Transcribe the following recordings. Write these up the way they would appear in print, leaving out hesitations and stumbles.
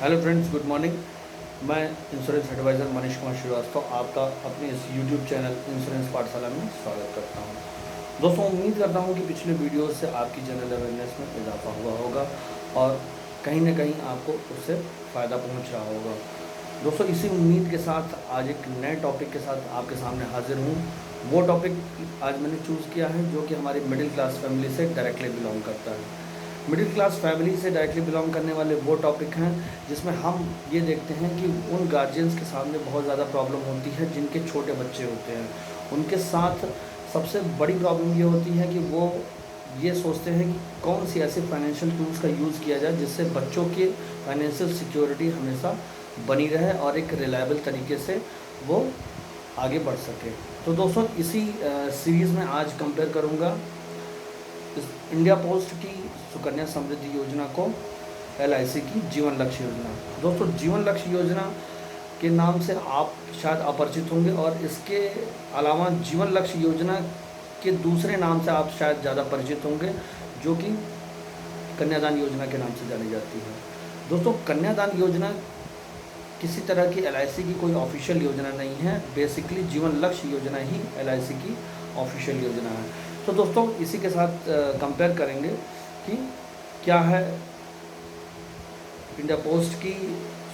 Hello friends, good morning. मैं insurance adviser Manish Kumar Srivastava आपका अपने इस यूट्यूब चैनल इंश्योरेंस पाठशाला में स्वागत करता हूं। दोस्तों, उम्मीद करता हूं कि पिछले वीडियो से आपकी जनरल अवेयरनेस में इजाफा हुआ होगा और कहीं ना कहीं आपको उससे फ़ायदा पहुंच रहा होगा। दोस्तों, इसी उम्मीद के साथ आज एक नए टॉपिक के साथ आपके सामने हाजिर हूँ। वो टॉपिक आज मैंने चूज़ किया है जो कि हमारी मिडिल क्लास फैमिली से डायरेक्टली बिलोंग करता है। मिडिल क्लास फैमिली से डायरेक्टली बिलोंग करने वाले वो टॉपिक हैं जिसमें हम ये देखते हैं कि उन गार्जियंस के सामने बहुत ज़्यादा प्रॉब्लम होती है जिनके छोटे बच्चे होते हैं। उनके साथ सबसे बड़ी प्रॉब्लम ये होती है कि वो ये सोचते हैं कि कौन सी ऐसे फाइनेंशियल टूल्स का यूज़ किया जाए जिससे बच्चों की फाइनेंशियल सिक्योरिटी हमेशा बनी रहे और एक रिलायबल तरीके से वो आगे बढ़ सके। तो दोस्तों, इसी सीरीज़ में आज कंपेयर करूँगा इंडिया पोस्ट की सुकन्या समृद्धि योजना को LIC की जीवन लक्ष्य योजना। दोस्तों, जीवन लक्ष्य योजना के नाम से आप शायद अपरिचित होंगे और इसके अलावा जीवन लक्ष्य योजना के दूसरे नाम से आप शायद ज़्यादा परिचित होंगे जो कि कन्यादान योजना के नाम से जानी जाती है। दोस्तों, कन्यादान योजना किसी तरह की LIC की कोई ऑफिशियल योजना नहीं है। बेसिकली जीवन लक्ष्य योजना ही LIC की ऑफिशियल योजना है। तो दोस्तों, इसी के साथ कंपेयर करेंगे कि क्या है इंडिया पोस्ट की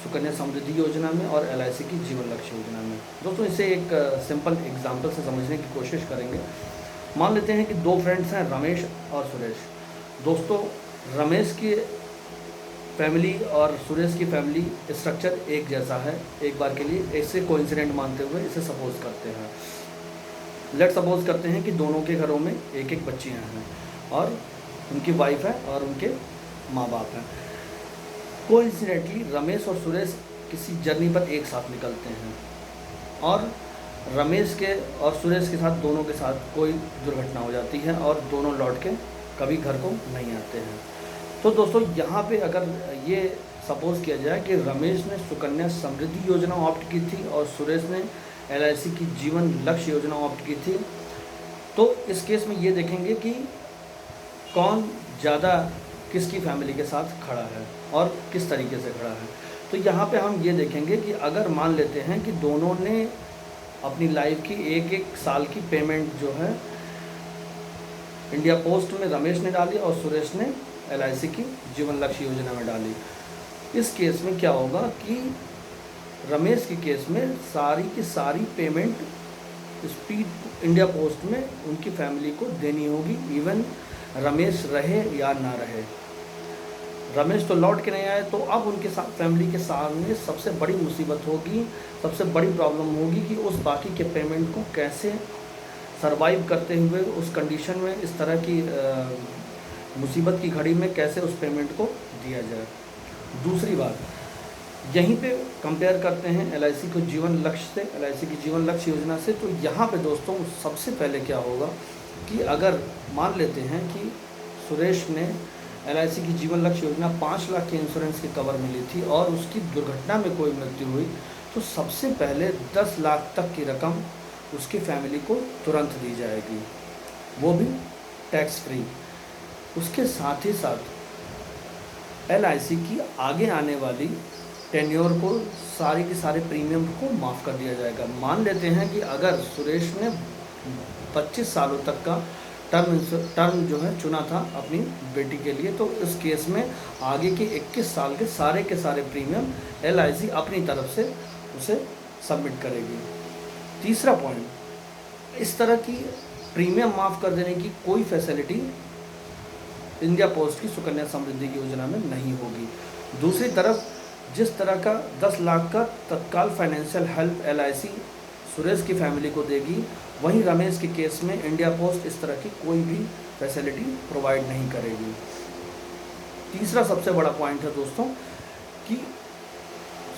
सुकन्या समृद्धि योजना में और LIC की जीवन लक्ष्य योजना में। दोस्तों, इसे एक सिंपल एग्जांपल से समझने की कोशिश करेंगे। मान लेते हैं कि दो फ्रेंड्स हैं, रमेश और सुरेश। दोस्तों, रमेश की फैमिली और सुरेश की फैमिली स्ट्रक्चर एक जैसा है। एक बार के लिए ऐसे कोइंसिडेंट मानते हुए इसे सपोज करते हैं। लेट सपोज करते हैं कि दोनों के घरों में एक एक बच्चियां हैं और उनकी वाइफ है और उनके माँ बाप हैं। कोइंसिडेंटली रमेश और सुरेश किसी जर्नी पर एक साथ निकलते हैं और रमेश के और सुरेश के साथ दोनों के साथ कोई दुर्घटना हो जाती है और दोनों लौट के कभी घर को नहीं आते हैं। तो दोस्तों, यहाँ पे अगर ये सपोज़ किया जाए कि रमेश ने सुकन्या समृद्धि योजना ऑप्ट की थी और सुरेश ने LIC की जीवन लक्ष्य योजना ऑप्ट की थी, तो इस केस में ये देखेंगे कि कौन ज़्यादा किसकी फैमिली के साथ खड़ा है और किस तरीके से खड़ा है। तो यहाँ पे हम ये देखेंगे कि अगर मान लेते हैं कि दोनों ने अपनी लाइफ की एक एक साल की पेमेंट जो है इंडिया पोस्ट में रमेश ने डाली और सुरेश ने LIC की जीवन लक्ष्य योजना में डाली। इस केस में क्या होगा कि रमेश के केस में सारी की सारी पेमेंट स्पीड इंडिया पोस्ट में उनकी फैमिली को देनी होगी, इवन रमेश रहे या ना रहे। रमेश तो लौट के नहीं आए, तो अब उनके साथ फैमिली के सामने सबसे बड़ी मुसीबत होगी, सबसे बड़ी प्रॉब्लम होगी कि उस बाकी के पेमेंट को कैसे सरवाइव करते हुए उस कंडीशन में, इस तरह की मुसीबत की घड़ी में कैसे उस पेमेंट को दिया जाए। दूसरी बात, यहीं पे कंपेयर करते हैं LIC को जीवन लक्ष्य से, LIC की जीवन लक्ष्य योजना से। तो यहाँ पे दोस्तों, सबसे पहले क्या होगा कि अगर मान लेते हैं कि सुरेश ने LIC की जीवन लक्ष्य योजना 5 लाख के इंश्योरेंस की कवर मिली थी और उसकी दुर्घटना में कोई मृत्यु हुई, तो सबसे पहले 10 लाख तक की रकम उसकी फैमिली को तुरंत दी जाएगी, वो भी टैक्स फ्री। उसके साथ ही साथ LIC की आगे आने वाली टेन्योर को सारे के सारे प्रीमियम को माफ़ कर दिया जाएगा। मान लेते हैं कि अगर सुरेश ने 25 सालों तक का टर्म जो है चुना था अपनी बेटी के लिए, तो इस केस में आगे के 21 साल के सारे प्रीमियम LIC अपनी तरफ से उसे सबमिट करेगी। तीसरा पॉइंट, इस तरह की प्रीमियम माफ़ कर देने की कोई फैसिलिटी इंडिया पोस्ट की सुकन्या समृद्धि योजना में नहीं होगी। दूसरी तरफ, जिस तरह का 10 लाख का तत्काल फाइनेंशियल हेल्प LIC सुरेश की फैमिली को देगी, वहीं रमेश के केस में इंडिया पोस्ट इस तरह की कोई भी फैसिलिटी प्रोवाइड नहीं करेगी। तीसरा सबसे बड़ा पॉइंट है दोस्तों कि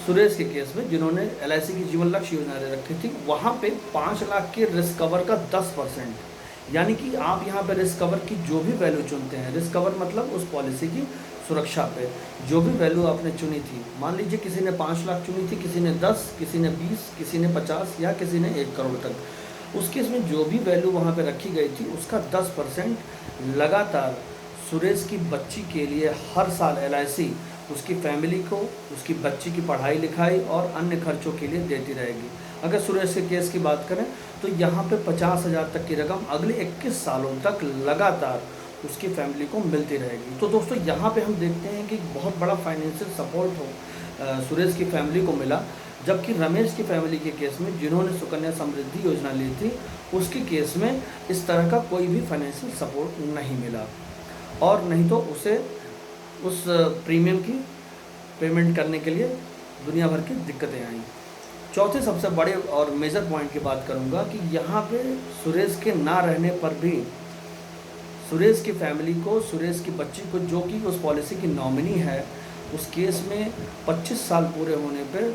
सुरेश के केस में जिन्होंने LIC की जीवन लक्ष्य योजना ले रखी थी, वहाँ पे 5 लाख के रिस्क कवर का 10%, यानी कि आप यहाँ पे रिस्क कवर की जो भी वैल्यू चुनते हैं, रिस्क कवर मतलब उस पॉलिसी की सुरक्षा पे जो भी वैल्यू आपने चुनी थी, मान लीजिए किसी ने 5 लाख चुनी थी, किसी ने 10, किसी ने 20, किसी ने 50 या किसी ने 1 करोड़ तक, उस केस में जो भी वैल्यू वहाँ पे रखी गई थी उसका 10% लगातार सुरेश की बच्ची के लिए हर साल LIC उसकी फैमिली को उसकी बच्ची की पढ़ाई लिखाई और अन्य खर्चों के लिए देती रहेगी। अगर सुरेश के केस की बात करें तो यहाँ पे 50,000 तक की रकम अगले 21 सालों तक लगातार उसकी फैमिली को मिलती रहेगी। तो दोस्तों यहाँ पे हम देखते हैं कि बहुत बड़ा फाइनेंशियल सपोर्ट सुरेश की फैमिली को मिला, जबकि रमेश की फैमिली के केस में जिन्होंने सुकन्या समृद्धि योजना ली थी उसकी केस में इस तरह का कोई भी फाइनेंशियल सपोर्ट नहीं मिला, और नहीं तो उसे उस प्रीमियम की पेमेंट करने के लिए दुनिया भर की दिक्कतें आईं। चौथे सबसे बड़े और मेजर पॉइंट की बात करूंगा कि यहाँ पे सुरेश के ना रहने पर भी सुरेश की फैमिली को, सुरेश की बच्ची को, जो कि उस पॉलिसी की नॉमिनी है, उस केस में 25 साल पूरे होने पर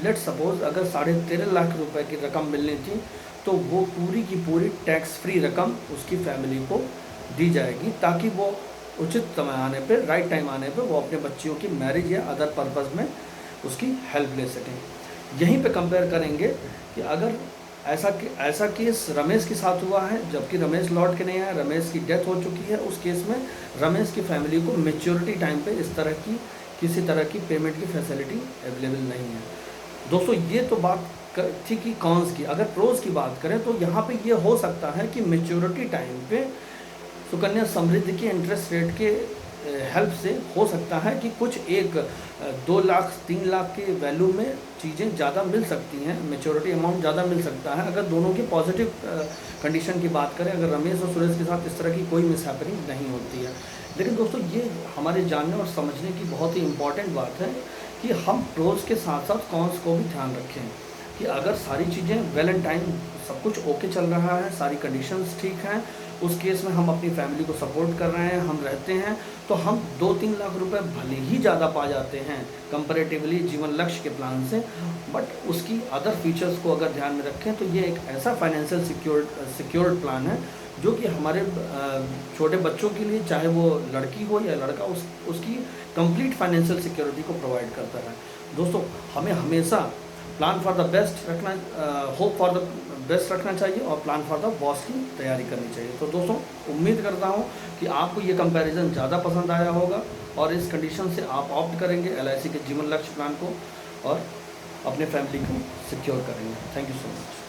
लेट सपोज अगर 13.5 लाख रुपए की रकम मिलनी थी तो वो पूरी की पूरी टैक्स फ्री रकम उसकी फैमिली को दी जाएगी, ताकि वो उचित समय आने पे, राइट टाइम आने पे वो अपने बच्चियों की मैरिज या अदर पर्पज़ में उसकी हेल्प ले सकें। यहीं पे कंपेयर करेंगे कि अगर ऐसा केस रमेश के साथ हुआ है, जबकि रमेश लौट के नहीं आया, रमेश की डेथ हो चुकी है, उस केस में रमेश की फैमिली को मैच्योरिटी टाइम पे इस तरह की किसी तरह की पेमेंट की फैसिलिटी अवेलेबल नहीं है। दोस्तों ये तो बात थी कि कॉन्स की। अगर प्रोज की बात करें तो यहाँ पे ये हो सकता है कि मैच्योरिटी टाइम पे सुकन्या समृद्धि के इंटरेस्ट रेट के हेल्प से हो सकता है कि कुछ 2 लाख 3 लाख के वैल्यू में चीज़ें ज़्यादा मिल सकती हैं, मैच्योरिटी अमाउंट ज़्यादा मिल सकता है अगर दोनों की पॉजिटिव कंडीशन की बात करें, अगर रमेश और सुरेश के साथ इस तरह की कोई मिसहैपनिंग नहीं होती है। लेकिन दोस्तों ये हमारे जानने और समझने की बहुत ही इम्पॉर्टेंट बात है कि हम प्रोज के साथ साथ कॉन्स को भी ध्यान रखें कि अगर सारी चीज़ें वेल एंड टाइम सब कुछ ओके चल रहा है, सारी कंडीशंस ठीक हैं, उस केस में हम अपनी फैमिली को सपोर्ट कर रहे हैं, हम रहते हैं, तो हम 2-3 लाख रुपए भले ही ज़्यादा पा जाते हैं कंपैरेटिवली जीवन लक्ष्य के प्लान से, बट उसकी अदर फीचर्स को अगर ध्यान में रखें तो ये एक ऐसा फाइनेंशियल सिक्योर्ड प्लान है जो कि हमारे छोटे बच्चों के लिए, चाहे वो लड़की हो या लड़का, उसकी कंप्लीट फाइनेंशियल सिक्योरिटी को प्रोवाइड करता है। दोस्तों हमें हमेशा प्लान फॉर द बेस्ट रखना, होप फॉर द बेस्ट रखना चाहिए और प्लान फॉर द वर्स्ट की तैयारी करनी चाहिए। तो दोस्तों उम्मीद करता हूँ कि आपको ये कंपैरिजन ज़्यादा पसंद आया होगा और इस कंडीशन से आप ऑप्ट करेंगे LIC के जीवन लक्ष्य प्लान को और अपने फैमिली को सिक्योर करेंगे। Thank you so much.